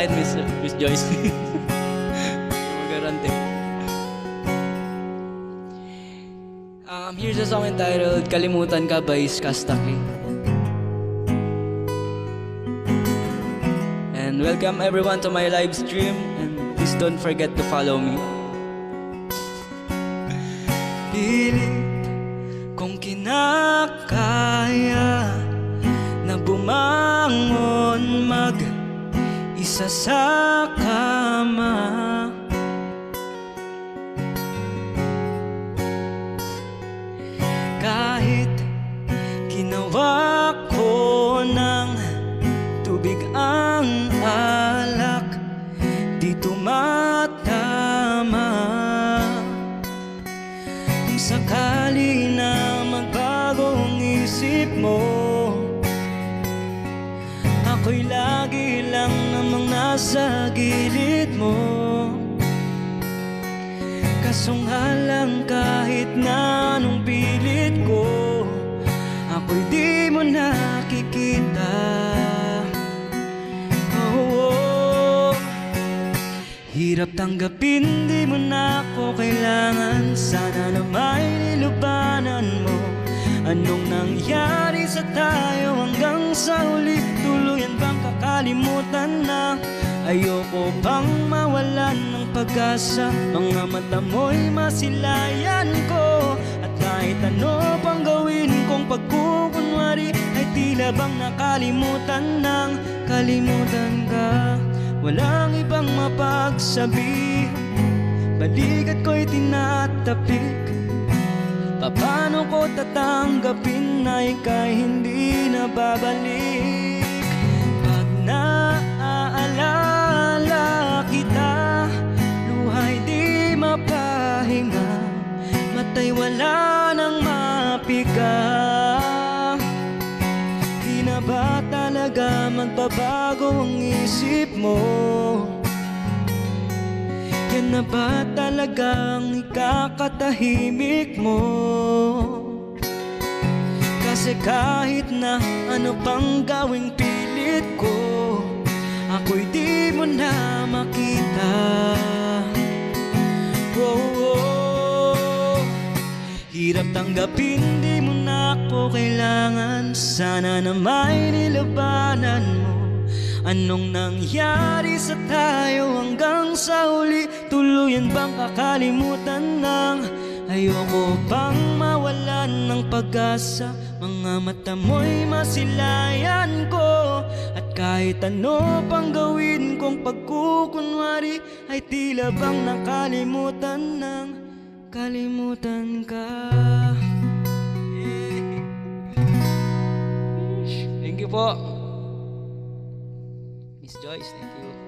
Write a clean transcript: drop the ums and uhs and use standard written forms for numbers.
akin, Miss Joyce. Magarante. Here's a song entitled Kalimutan Ka by Skastaki. And welcome everyone to my live stream, and please don't forget to follow me. Pilit kong kinakaya na bumangon mag-isa sa kama. Kahit ginawa ko ng tubig ang alak, di tumatama. Kung sakali na magbagong isip mo, ako'y lagi lang namang nasa gilid mo. Kaso nga lang kahit na anong pilit ko, ako'y di mo nakikita. Hirap tanggapin, di mo na ako kailangan. Sana na may nilubanan mo. Anong nangyari sa tayo hanggang sa huli? Tuluyan bang kakalimutan na? Ayoko pang mawalan ng pag-asa. Mga mata mo'y masilayan ko. At kahit ano pang gawin kong pagkukunwari, ay tila bang nakalimutan ng kalimutan ka. Walang ibang mapagsabi, balikat ko'y tinatapik. Paano ko tatanggapin na ika'y hindi na babalik? Pag naaalala kita, luha'y di mapahinga, mata'y wala nang mapiga. Di na ba talaga magbabago ang isip mo? Yan na ba talagang ikakatahimik mo? Kasi kahit na ano pang gawing pilit ko, ako'y di mo na makita. Hirap tanggapin, di mo na ako kailangan. Sana na may nilabanan mo. Anong nangyari sa tayo hanggang sa huli? Tuluyan bang kakalimutan ng? Ayoko pang mawalan ng pag-asa. Mga mata mo'y masilayan ko. At kahit ano pang gawin kong pagkukunwari, ay tila bang nakalimutan ng kalimutan ka. Thank you po, Miss Joyce, thank you.